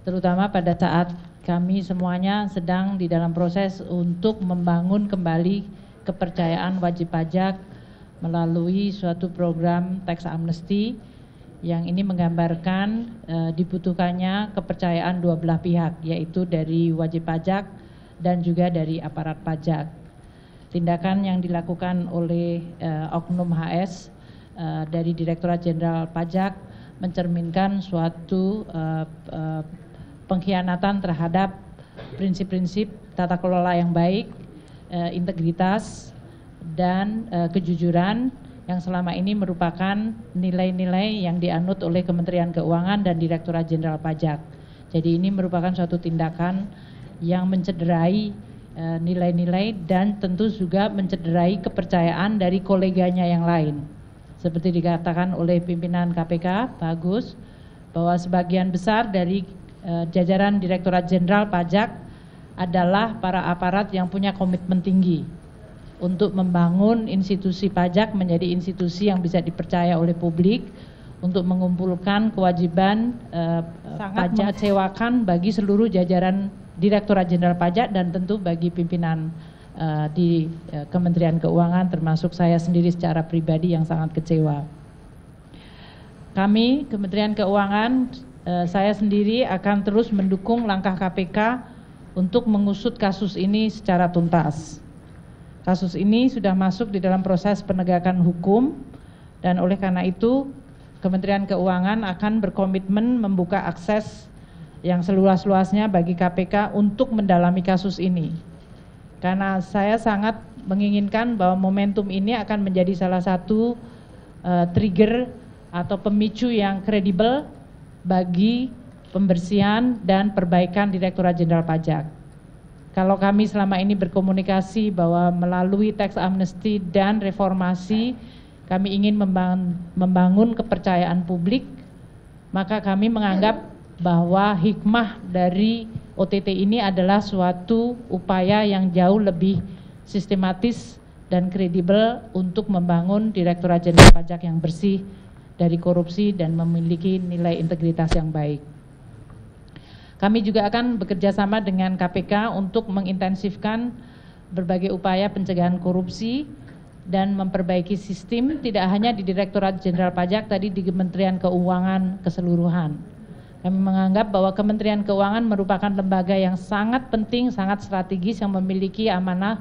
terutama pada saat kami semuanya sedang di dalam proses untuk membangun kembali kepercayaan wajib pajak melalui suatu program tax amnesty yang ini menggambarkan dibutuhkannya kepercayaan dua belah pihak, yaitu dari wajib pajak dan juga dari aparat pajak. Tindakan yang dilakukan oleh Oknum HS dari Direktorat Jenderal Pajak mencerminkan suatu pengkhianatan terhadap prinsip-prinsip tata kelola yang baik, integritas, dan kejujuran yang selama ini merupakan nilai-nilai yang dianut oleh Kementerian Keuangan dan Direktorat Jenderal Pajak. Jadi ini merupakan suatu tindakan yang mencederai nilai-nilai dan tentu juga mencederai kepercayaan dari koleganya yang lain. Seperti dikatakan oleh pimpinan KPK, Pak Agus, bahwa sebagian besar dari jajaran Direktorat Jenderal Pajak adalah para aparat yang punya komitmen tinggi untuk membangun institusi pajak menjadi institusi yang bisa dipercaya oleh publik untuk mengumpulkan kewajiban sangat mengecewakan bagi seluruh jajaran Direktorat Jenderal Pajak dan tentu bagi pimpinan di Kementerian Keuangan termasuk saya sendiri secara pribadi yang sangat kecewa. Kami Kementerian Keuangan, saya sendiri akan terus mendukung langkah KPK untuk mengusut kasus ini secara tuntas. Kasus ini sudah masuk di dalam proses penegakan hukum dan oleh karena itu Kementerian Keuangan akan berkomitmen membuka akses yang seluas-luasnya bagi KPK untuk mendalami kasus ini. Karena saya sangat menginginkan bahwa momentum ini akan menjadi salah satu trigger atau pemicu yang kredibel bagi pembersihan dan perbaikan Direktorat Jenderal Pajak. Kalau kami selama ini berkomunikasi bahwa melalui tax amnesty dan reformasi kami ingin membangun kepercayaan publik, maka kami menganggap bahwa hikmah dari OTT ini adalah suatu upaya yang jauh lebih sistematis dan kredibel untuk membangun Direktorat Jenderal Pajak yang bersih dari korupsi dan memiliki nilai integritas yang baik. Kami juga akan bekerja sama dengan KPK untuk mengintensifkan berbagai upaya pencegahan korupsi dan memperbaiki sistem tidak hanya di Direktorat Jenderal Pajak, tadi di Kementerian Keuangan keseluruhan. Kami menganggap bahwa Kementerian Keuangan merupakan lembaga yang sangat penting, sangat strategis yang memiliki amanah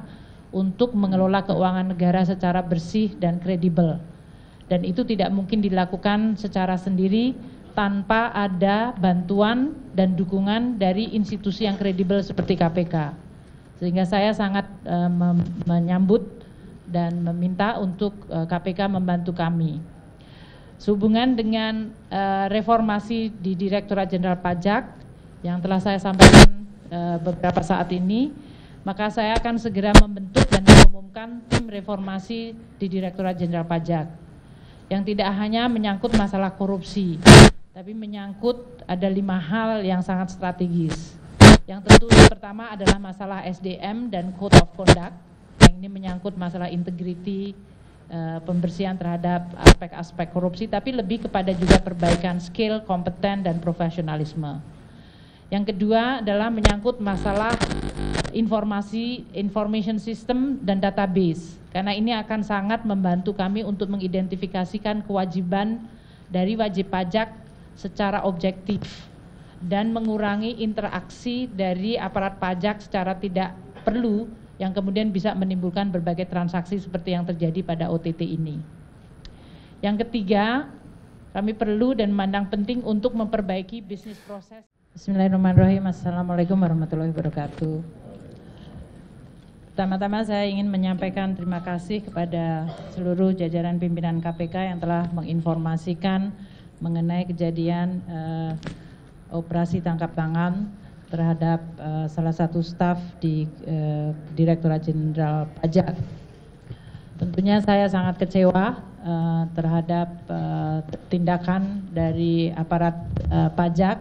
untuk mengelola keuangan negara secara bersih dan kredibel. Dan itu tidak mungkin dilakukan secara sendiri tanpa ada bantuan dan dukungan dari institusi yang kredibel seperti KPK. Sehingga saya sangat menyambut dan meminta untuk KPK membantu kami. Sehubungan dengan reformasi di Direktorat Jenderal Pajak yang telah saya sampaikan beberapa saat ini, maka saya akan segera membentuk dan mengumumkan tim reformasi di Direktorat Jenderal Pajak yang tidak hanya menyangkut masalah korupsi, tapi menyangkut ada 5 hal yang sangat strategis. Yang tentu pertama adalah masalah SDM dan Code of Conduct, yang ini menyangkut masalah integriti, pembersihan terhadap aspek-aspek korupsi, tapi lebih kepada juga perbaikan skill, kompeten, dan profesionalisme. Yang kedua adalah menyangkut masalah information system dan database, karena ini akan sangat membantu kami untuk mengidentifikasikan kewajiban dari wajib pajak secara objektif dan mengurangi interaksi dari aparat pajak secara tidak perlu yang kemudian bisa menimbulkan berbagai transaksi seperti yang terjadi pada OTT ini. Yang ketiga, kami perlu dan memandang penting untuk memperbaiki bisnis proses. Bismillahirrahmanirrahim. Assalamualaikum warahmatullahi wabarakatuh. Pertama-tama saya ingin menyampaikan terima kasih kepada seluruh jajaran pimpinan KPK yang telah menginformasikan mengenai kejadian operasi tangkap tangan terhadap salah satu staf di Direktorat Jenderal Pajak. Tentunya saya sangat kecewa terhadap tindakan dari aparat pajak,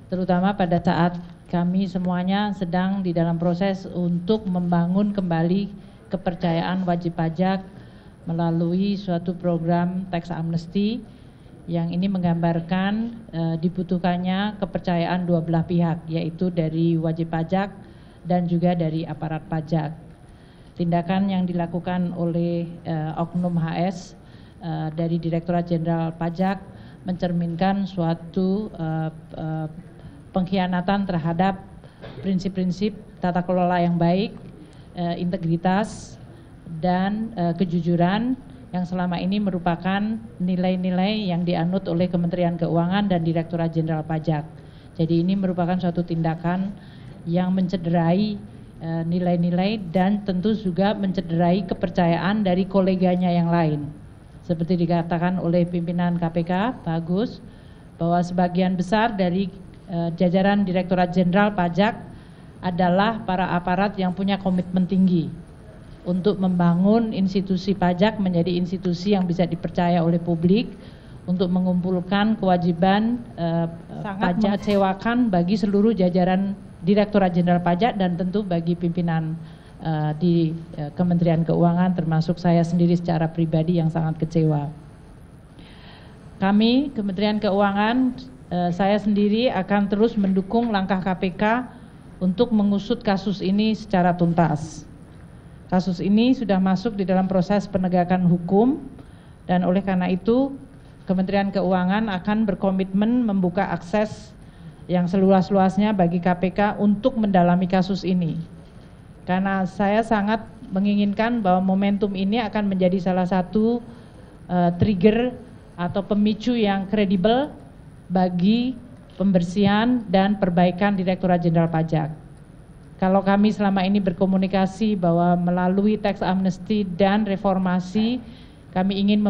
terutama pada saat kami semuanya sedang di dalam proses untuk membangun kembali kepercayaan wajib pajak melalui suatu program tax amnesty yang ini menggambarkan dibutuhkannya kepercayaan dua belah pihak, yaitu dari wajib pajak dan juga dari aparat pajak. Tindakan yang dilakukan oleh Oknum HS dari Direktorat Jenderal Pajak mencerminkan suatu pengkhianatan terhadap prinsip-prinsip tata kelola yang baik, integritas, dan kejujuran yang selama ini merupakan nilai-nilai yang dianut oleh Kementerian Keuangan dan Direktorat Jenderal Pajak. Jadi ini merupakan suatu tindakan yang mencederai nilai-nilai dan tentu juga mencederai kepercayaan dari koleganya yang lain. Seperti dikatakan oleh pimpinan KPK, Pak Agus, bahwa sebagian besar dari jajaran Direktorat Jenderal Pajak adalah para aparat yang punya komitmen tinggi untuk membangun institusi pajak menjadi institusi yang bisa dipercaya oleh publik untuk mengumpulkan kewajiban sangat mengecewakan bagi seluruh jajaran Direktorat Jenderal Pajak dan tentu bagi pimpinan di Kementerian Keuangan termasuk saya sendiri secara pribadi yang sangat kecewa. Kami Kementerian Keuangan, saya sendiri akan terus mendukung langkah KPK untuk mengusut kasus ini secara tuntas. Kasus ini sudah masuk di dalam proses penegakan hukum dan oleh karena itu Kementerian Keuangan akan berkomitmen membuka akses yang seluas-luasnya bagi KPK untuk mendalami kasus ini. Karena saya sangat menginginkan bahwa momentum ini akan menjadi salah satu trigger atau pemicu yang kredibel bagi pembersihan dan perbaikan Direktorat Jenderal Pajak. Kalau kami selama ini berkomunikasi bahwa melalui tax amnesty dan reformasi kami ingin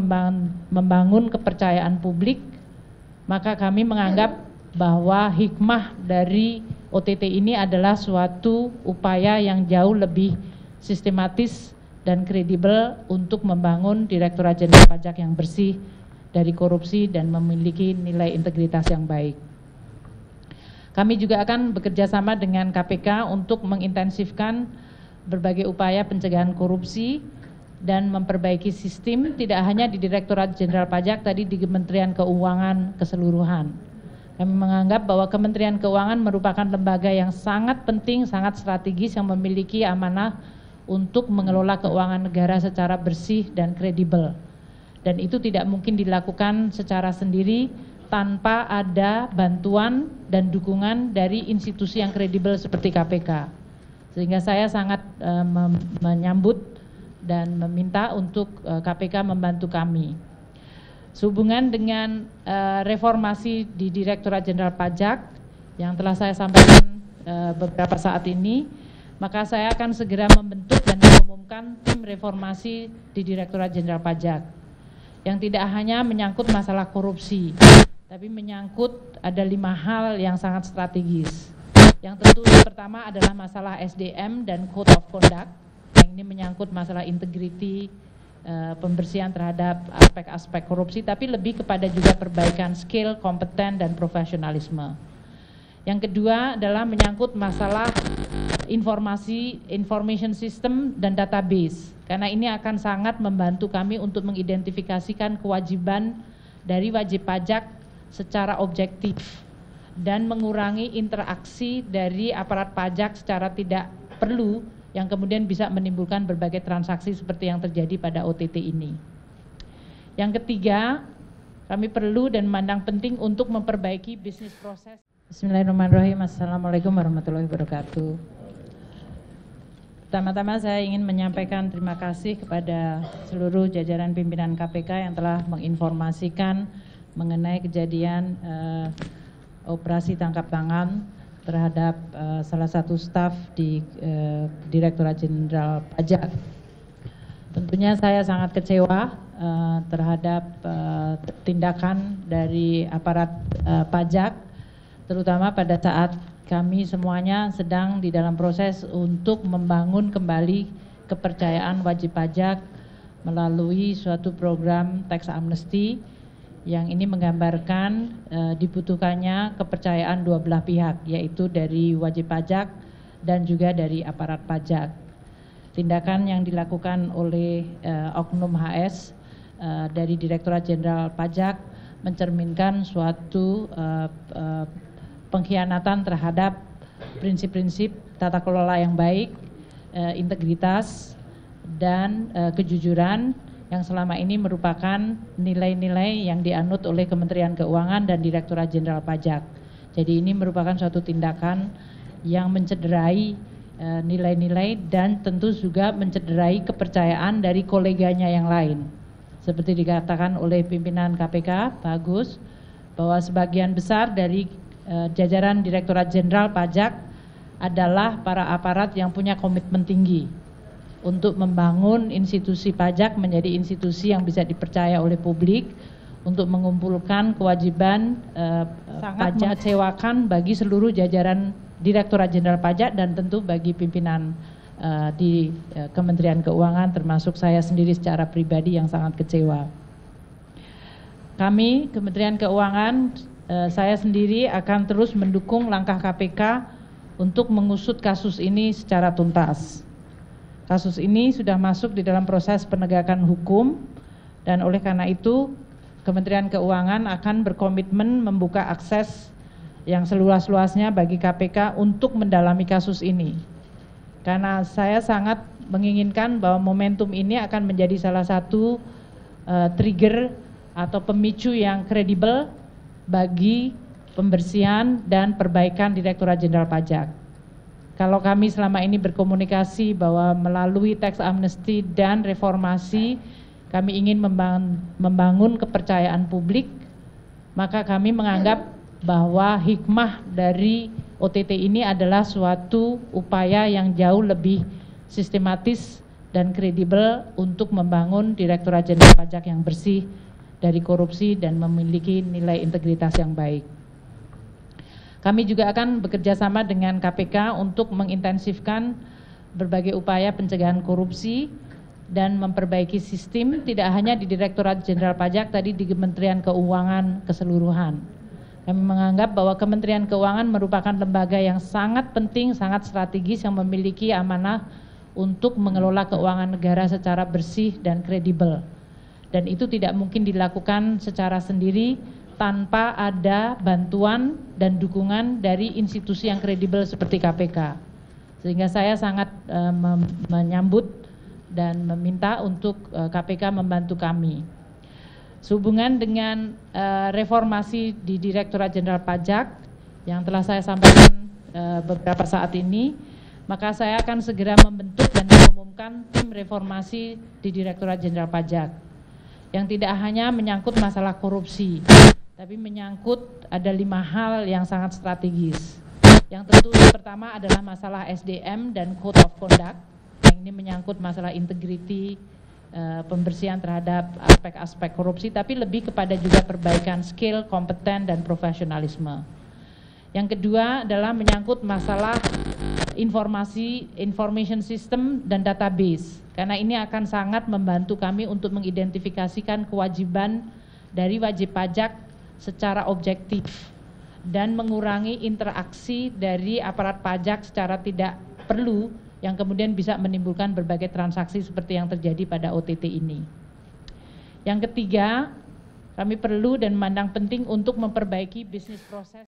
membangun kepercayaan publik, maka kami menganggap bahwa hikmah dari OTT ini adalah suatu upaya yang jauh lebih sistematis dan kredibel untuk membangun Direktorat Jenderal Pajak yang bersih dari korupsi dan memiliki nilai integritas yang baik. Kami juga akan bekerja sama dengan KPK untuk mengintensifkan berbagai upaya pencegahan korupsi dan memperbaiki sistem tidak hanya di Direktorat Jenderal Pajak, tadi di Kementerian Keuangan keseluruhan. Kami menganggap bahwa Kementerian Keuangan merupakan lembaga yang sangat penting, sangat strategis yang memiliki amanah untuk mengelola keuangan negara secara bersih dan kredibel. Dan itu tidak mungkin dilakukan secara sendiri tanpa ada bantuan dan dukungan dari institusi yang kredibel seperti KPK. Sehingga saya sangat menyambut dan meminta untuk KPK membantu kami. Sehubungan dengan reformasi di Direktorat Jenderal Pajak yang telah saya sampaikan beberapa saat ini, maka saya akan segera membentuk dan mengumumkan tim reformasi di Direktorat Jenderal Pajak yang tidak hanya menyangkut masalah korupsi, tapi menyangkut ada 5 hal yang sangat strategis. Yang tentu pertama adalah masalah SDM dan Code of Conduct, yang ini menyangkut masalah integriti, pembersihan terhadap aspek-aspek korupsi, tapi lebih kepada juga perbaikan skill, kompeten, dan profesionalisme. Yang kedua adalah menyangkut masalah information system dan database, karena ini akan sangat membantu kami untuk mengidentifikasikan kewajiban dari wajib pajak secara objektif dan mengurangi interaksi dari aparat pajak secara tidak perlu yang kemudian bisa menimbulkan berbagai transaksi seperti yang terjadi pada OTT ini. Yang ketiga, kami perlu dan memandang penting untuk memperbaiki bisnis proses. Bismillahirrahmanirrahim. Assalamualaikum warahmatullahi wabarakatuh. Pertama-tama saya ingin menyampaikan terima kasih kepada seluruh jajaran pimpinan KPK yang telah menginformasikan mengenai kejadian operasi tangkap tangan terhadap salah satu staf di Direktorat Jenderal Pajak. Tentunya saya sangat kecewa terhadap tindakan dari aparat pajak, terutama pada saat kami semuanya sedang di dalam proses untuk membangun kembali kepercayaan wajib pajak melalui suatu program tax amnesty yang ini menggambarkan dibutuhkannya kepercayaan dua belah pihak, yaitu dari wajib pajak dan juga dari aparat pajak. Tindakan yang dilakukan oleh Oknum HS dari Direktorat Jenderal Pajak mencerminkan suatu pengkhianatan terhadap prinsip-prinsip tata kelola yang baik, integritas, dan kejujuran yang selama ini merupakan nilai-nilai yang dianut oleh Kementerian Keuangan dan Direktorat Jenderal Pajak. Jadi ini merupakan suatu tindakan yang mencederai nilai-nilai dan tentu juga mencederai kepercayaan dari koleganya yang lain. Seperti dikatakan oleh pimpinan KPK, Pak Agus, bahwa sebagian besar dari jajaran Direktorat Jenderal Pajak adalah para aparat yang punya komitmen tinggi untuk membangun institusi pajak menjadi institusi yang bisa dipercaya oleh publik, untuk mengumpulkan kewajiban sangat mengecewakan bagi seluruh jajaran Direktorat Jenderal Pajak dan tentu bagi pimpinan di Kementerian Keuangan, termasuk saya sendiri secara pribadi yang sangat kecewa. Kami Kementerian Keuangan, saya sendiri akan terus mendukung langkah KPK untuk mengusut kasus ini secara tuntas. Kasus ini sudah masuk di dalam proses penegakan hukum dan oleh karena itu Kementerian Keuangan akan berkomitmen membuka akses yang seluas-luasnya bagi KPK untuk mendalami kasus ini. Karena saya sangat menginginkan bahwa momentum ini akan menjadi salah satu trigger atau pemicu yang kredibel bagi pembersihan dan perbaikan Direktorat Jenderal Pajak. Kalau kami selama ini berkomunikasi bahwa melalui tax amnesty dan reformasi kami ingin membangun kepercayaan publik, maka kami menganggap bahwa hikmah dari OTT ini adalah suatu upaya yang jauh lebih sistematis dan kredibel untuk membangun Direktorat Jenderal Pajak yang bersih dari korupsi dan memiliki nilai integritas yang baik. Kami juga akan bekerja sama dengan KPK untuk mengintensifkan berbagai upaya pencegahan korupsi dan memperbaiki sistem tidak hanya di Direktorat Jenderal Pajak, tadi di Kementerian Keuangan keseluruhan. Kami menganggap bahwa Kementerian Keuangan merupakan lembaga yang sangat penting, sangat strategis yang memiliki amanah untuk mengelola keuangan negara secara bersih dan kredibel. Dan itu tidak mungkin dilakukan secara sendiri tanpa ada bantuan dan dukungan dari institusi yang kredibel seperti KPK. Sehingga saya sangat menyambut dan meminta untuk KPK membantu kami. Sehubungan dengan reformasi di Direktorat Jenderal Pajak yang telah saya sampaikan beberapa saat ini, maka saya akan segera membentuk dan mengumumkan tim reformasi di Direktorat Jenderal Pajak yang tidak hanya menyangkut masalah korupsi, tapi menyangkut ada 5 hal yang sangat strategis. Yang tentu pertama adalah masalah SDM dan Code of Conduct, yang ini menyangkut masalah integriti, pembersihan terhadap aspek-aspek korupsi, tapi lebih kepada juga perbaikan skill, kompeten, dan profesionalisme. Yang kedua adalah menyangkut masalah information system dan database, karena ini akan sangat membantu kami untuk mengidentifikasikan kewajiban dari wajib pajak secara objektif dan mengurangi interaksi dari aparat pajak secara tidak perlu yang kemudian bisa menimbulkan berbagai transaksi seperti yang terjadi pada OTT ini. Yang ketiga, kami perlu dan memandang penting untuk memperbaiki bisnis proses